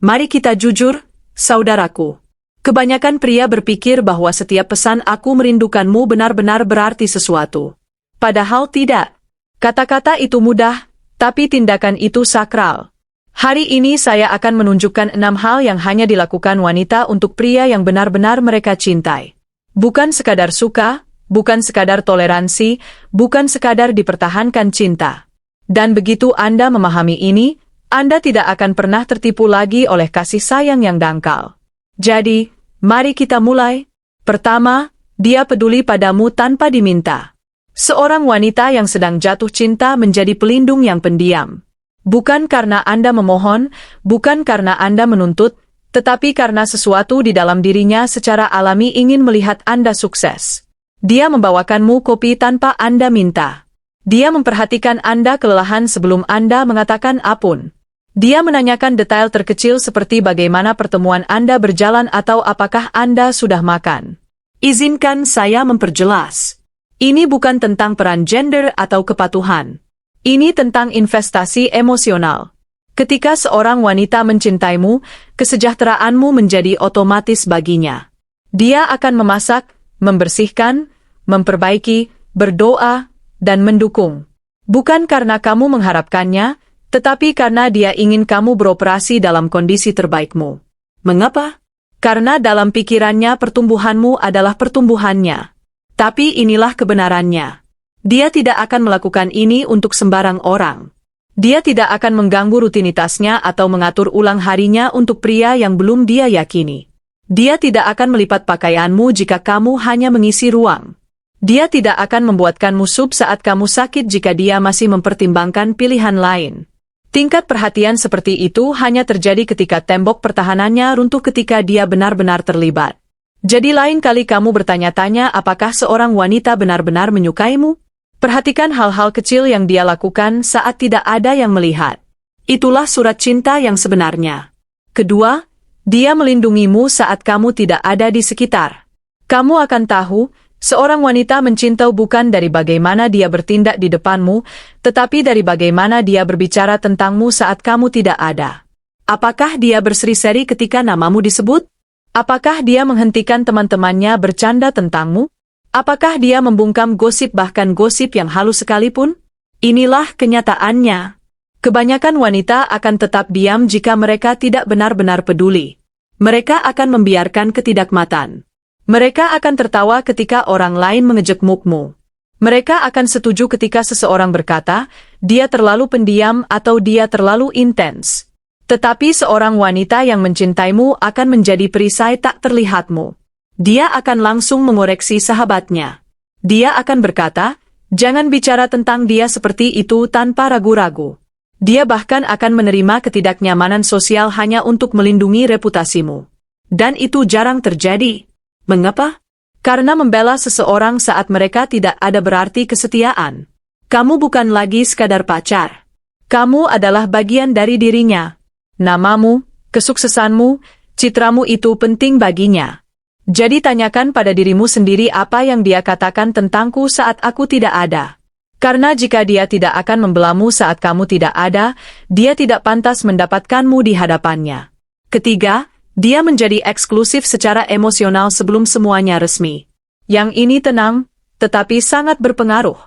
Mari kita jujur, saudaraku. Kebanyakan pria berpikir bahwa setiap pesan "aku merindukanmu" benar-benar berarti sesuatu. Padahal tidak. Kata-kata itu mudah, tapi tindakan itu sakral. Hari ini saya akan menunjukkan 6 hal yang hanya dilakukan wanita untuk pria yang benar-benar mereka cintai. Bukan sekadar suka, bukan sekadar toleransi, bukan sekadar dipertahankan cinta. Dan begitu Anda memahami ini, Anda tidak akan pernah tertipu lagi oleh kasih sayang yang dangkal. Jadi, mari kita mulai. Pertama, dia peduli padamu tanpa diminta. Seorang wanita yang sedang jatuh cinta menjadi pelindung yang pendiam. Bukan karena Anda memohon, bukan karena Anda menuntut, tetapi karena sesuatu di dalam dirinya secara alami ingin melihat Anda sukses. Dia membawakanmu kopi tanpa Anda minta. Dia memperhatikan Anda kelelahan sebelum Anda mengatakan apapun. Dia menanyakan detail terkecil seperti bagaimana pertemuan Anda berjalan atau apakah Anda sudah makan. Izinkan saya memperjelas. Ini bukan tentang peran gender atau kepatuhan. Ini tentang investasi emosional. Ketika seorang wanita mencintaimu, kesejahteraanmu menjadi otomatis baginya. Dia akan memasak, membersihkan, memperbaiki, berdoa, dan mendukung. Bukan karena kamu mengharapkannya, tetapi karena dia ingin kamu beroperasi dalam kondisi terbaikmu. Mengapa? Karena dalam pikirannya pertumbuhanmu adalah pertumbuhannya. Tapi inilah kebenarannya. Dia tidak akan melakukan ini untuk sembarang orang. Dia tidak akan mengganggu rutinitasnya atau mengatur ulang harinya untuk pria yang belum dia yakini. Dia tidak akan melipat pakaianmu jika kamu hanya mengisi ruang. Dia tidak akan membuatkanmu sup saat kamu sakit jika dia masih mempertimbangkan pilihan lain. Tingkat perhatian seperti itu hanya terjadi ketika tembok pertahanannya runtuh ketika dia benar-benar terlibat. Jadi lain kali kamu bertanya-tanya apakah seorang wanita benar-benar menyukaimu? Perhatikan hal-hal kecil yang dia lakukan saat tidak ada yang melihat. Itulah surat cinta yang sebenarnya. Kedua, dia melindungimu saat kamu tidak ada di sekitar. Kamu akan tahu, seorang wanita mencintai bukan dari bagaimana dia bertindak di depanmu, tetapi dari bagaimana dia berbicara tentangmu saat kamu tidak ada. Apakah dia berseri-seri ketika namamu disebut? Apakah dia menghentikan teman-temannya bercanda tentangmu? Apakah dia membungkam gosip bahkan gosip yang halus sekalipun? Inilah kenyataannya. Kebanyakan wanita akan tetap diam jika mereka tidak benar-benar peduli. Mereka akan membiarkan ketidakmatan. Mereka akan tertawa ketika orang lain mengejek mukmu. Mereka akan setuju ketika seseorang berkata, dia terlalu pendiam atau dia terlalu intens. Tetapi seorang wanita yang mencintaimu akan menjadi perisai tak terlihatmu. Dia akan langsung mengoreksi sahabatnya. Dia akan berkata, jangan bicara tentang dia seperti itu tanpa ragu-ragu. Dia bahkan akan menerima ketidaknyamanan sosial hanya untuk melindungi reputasimu. Dan itu jarang terjadi. Mengapa? Karena membela seseorang saat mereka tidak ada berarti kesetiaan. Kamu bukan lagi sekadar pacar. Kamu adalah bagian dari dirinya. Namamu, kesuksesanmu, citramu itu penting baginya. Jadi tanyakan pada dirimu sendiri apa yang dia katakan tentangku saat aku tidak ada. Karena jika dia tidak akan membelamu saat kamu tidak ada, dia tidak pantas mendapatkanmu di hadapannya. Ketiga, dia menjadi eksklusif secara emosional sebelum semuanya resmi. Yang ini tenang, tetapi sangat berpengaruh.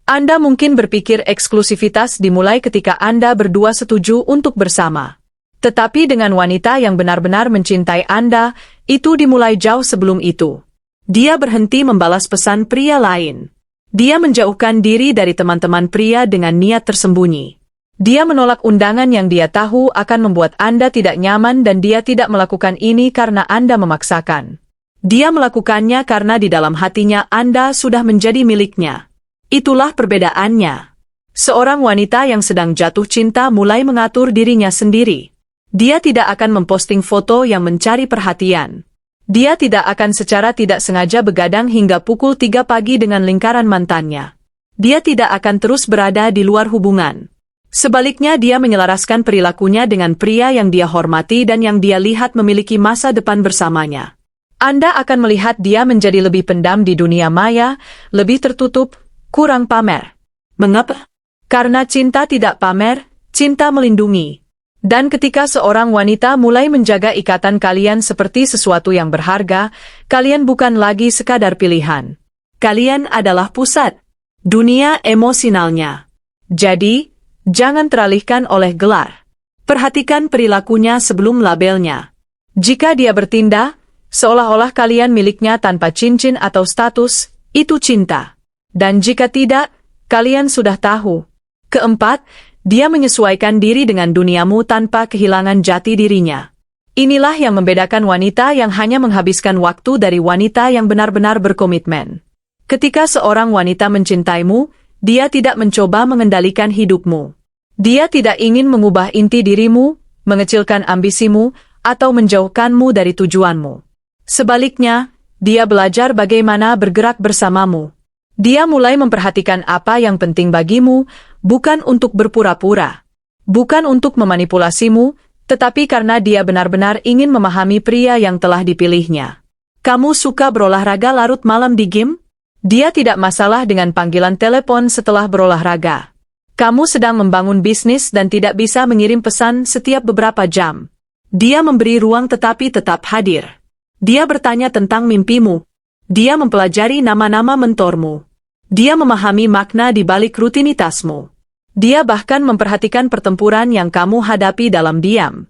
Anda mungkin berpikir eksklusivitas dimulai ketika Anda berdua setuju untuk bersama. Tetapi dengan wanita yang benar-benar mencintai Anda, itu dimulai jauh sebelum itu. Dia berhenti membalas pesan pria lain. Dia menjauhkan diri dari teman-teman pria dengan niat tersembunyi. Dia menolak undangan yang dia tahu akan membuat Anda tidak nyaman dan dia tidak melakukan ini karena Anda memaksakan. Dia melakukannya karena di dalam hatinya Anda sudah menjadi miliknya. Itulah perbedaannya. Seorang wanita yang sedang jatuh cinta mulai mengatur dirinya sendiri. Dia tidak akan memposting foto yang mencari perhatian. Dia tidak akan secara tidak sengaja begadang hingga pukul 3 pagi dengan lingkaran mantannya. Dia tidak akan terus berada di luar hubungan. Sebaliknya dia menyelaraskan perilakunya dengan pria yang dia hormati dan yang dia lihat memiliki masa depan bersamanya. Anda akan melihat dia menjadi lebih pendam di dunia maya, lebih tertutup, kurang pamer. Mengapa? Karena cinta tidak pamer, cinta melindungi. Dan ketika seorang wanita mulai menjaga ikatan kalian seperti sesuatu yang berharga, kalian bukan lagi sekadar pilihan. Kalian adalah pusat dunia emosionalnya. Jadi, jangan teralihkan oleh gelar. Perhatikan perilakunya sebelum labelnya. Jika dia bertindak seolah-olah kalian miliknya tanpa cincin atau status, itu cinta. Dan jika tidak, kalian sudah tahu. Keempat, dia menyesuaikan diri dengan duniamu tanpa kehilangan jati dirinya. Inilah yang membedakan wanita yang hanya menghabiskan waktu dari wanita yang benar-benar berkomitmen. Ketika seorang wanita mencintaimu, dia tidak mencoba mengendalikan hidupmu. Dia tidak ingin mengubah inti dirimu, mengecilkan ambisimu, atau menjauhkanmu dari tujuanmu. Sebaliknya, dia belajar bagaimana bergerak bersamamu. Dia mulai memperhatikan apa yang penting bagimu, bukan untuk berpura-pura. Bukan untuk memanipulasimu, tetapi karena dia benar-benar ingin memahami pria yang telah dipilihnya. Kamu suka berolahraga larut malam di gym? Dia tidak masalah dengan panggilan telepon setelah berolahraga. Kamu sedang membangun bisnis dan tidak bisa mengirim pesan setiap beberapa jam. Dia memberi ruang tetapi tetap hadir. Dia bertanya tentang mimpimu. Dia mempelajari nama-nama mentormu. Dia memahami makna di balik rutinitasmu. Dia bahkan memperhatikan pertempuran yang kamu hadapi dalam diam.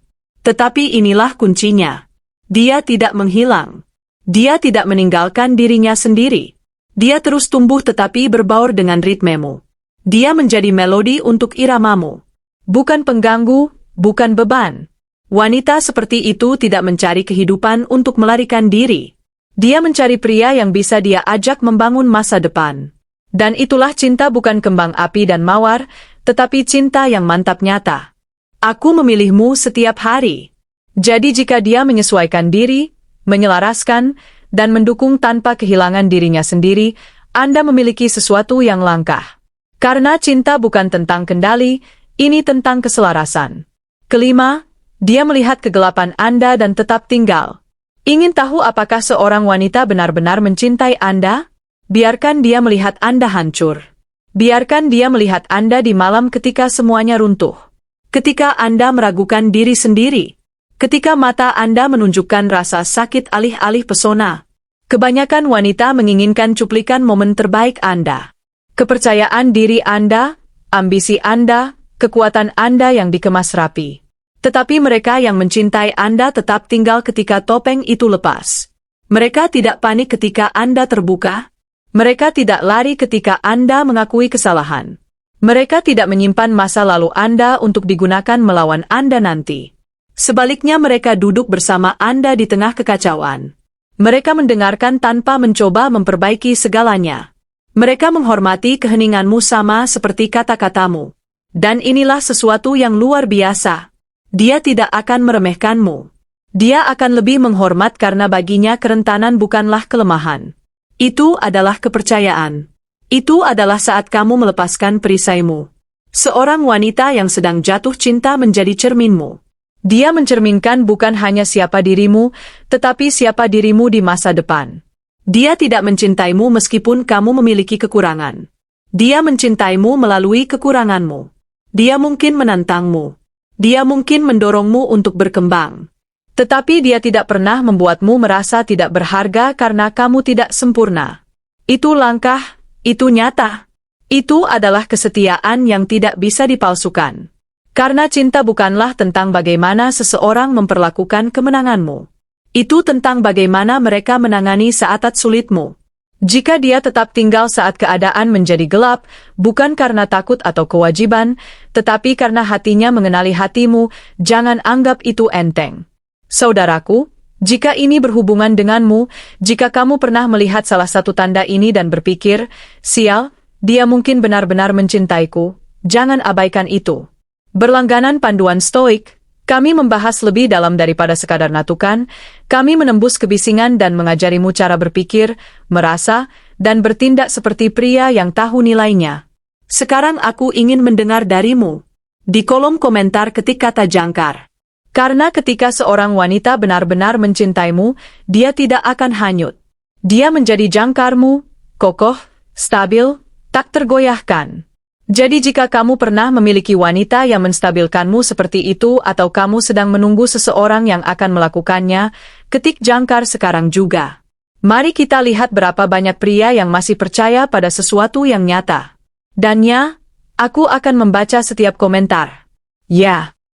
Tetapi inilah kuncinya. Dia tidak menghilang. Dia tidak meninggalkan dirinya sendiri. Dia terus tumbuh tetapi berbaur dengan ritmemu. Dia menjadi melodi untuk iramamu. Bukan pengganggu, bukan beban. Wanita seperti itu tidak mencari kehidupan untuk melarikan diri. Dia mencari pria yang bisa dia ajak membangun masa depan. Dan itulah cinta, bukan kembang api dan mawar, tetapi cinta yang mantap nyata. Aku memilihmu setiap hari. Jadi jika dia menyesuaikan diri, menyelaraskan, dan mendukung tanpa kehilangan dirinya sendiri, Anda memiliki sesuatu yang langka. Karena cinta bukan tentang kendali, ini tentang keselarasan. Kelima, dia melihat kegelapan Anda dan tetap tinggal. Ingin tahu apakah seorang wanita benar-benar mencintai Anda? Biarkan dia melihat Anda hancur. Biarkan dia melihat Anda di malam ketika semuanya runtuh. Ketika Anda meragukan diri sendiri. Ketika mata Anda menunjukkan rasa sakit alih-alih pesona. Kebanyakan wanita menginginkan cuplikan momen terbaik Anda. Kepercayaan diri Anda, ambisi Anda, kekuatan Anda yang dikemas rapi. Tetapi mereka yang mencintai Anda tetap tinggal ketika topeng itu lepas. Mereka tidak panik ketika Anda terbuka. Mereka tidak lari ketika Anda mengakui kesalahan. Mereka tidak menyimpan masa lalu Anda untuk digunakan melawan Anda nanti. Sebaliknya mereka duduk bersama Anda di tengah kekacauan. Mereka mendengarkan tanpa mencoba memperbaiki segalanya. Mereka menghormati keheninganmu sama seperti kata-katamu. Dan inilah sesuatu yang luar biasa. Dia tidak akan meremehkanmu. Dia akan lebih menghormat karena baginya kerentanan bukanlah kelemahan. Itu adalah kepercayaan. Itu adalah saat kamu melepaskan perisaimu. Seorang wanita yang sedang jatuh cinta menjadi cerminmu. Dia mencerminkan bukan hanya siapa dirimu, tetapi siapa dirimu di masa depan. Dia tidak mencintaimu meskipun kamu memiliki kekurangan. Dia mencintaimu melalui kekuranganmu. Dia mungkin menantangmu. Dia mungkin mendorongmu untuk berkembang. Tetapi dia tidak pernah membuatmu merasa tidak berharga karena kamu tidak sempurna. Itu langkah, itu nyata. Itu adalah kesetiaan yang tidak bisa dipalsukan. Karena cinta bukanlah tentang bagaimana seseorang memperlakukan kemenanganmu. Itu tentang bagaimana mereka menangani saat sulitmu. Jika dia tetap tinggal saat keadaan menjadi gelap, bukan karena takut atau kewajiban, tetapi karena hatinya mengenali hatimu, jangan anggap itu enteng. Saudaraku, jika ini berhubungan denganmu, jika kamu pernah melihat salah satu tanda ini dan berpikir, sial, dia mungkin benar-benar mencintaiku, jangan abaikan itu. Berlangganan panduan stoik, kami membahas lebih dalam daripada sekadar natukan, kami menembus kebisingan dan mengajarimu cara berpikir, merasa, dan bertindak seperti pria yang tahu nilainya. Sekarang aku ingin mendengar darimu. Di kolom komentar ketik kata jangkar. Karena ketika seorang wanita benar-benar mencintaimu, dia tidak akan hanyut. Dia menjadi jangkarmu, kokoh, stabil, tak tergoyahkan. Jadi jika kamu pernah memiliki wanita yang menstabilkanmu seperti itu atau kamu sedang menunggu seseorang yang akan melakukannya, ketik jangkar sekarang juga. Mari kita lihat berapa banyak pria yang masih percaya pada sesuatu yang nyata. Dan ya, aku akan membaca setiap komentar. Ya.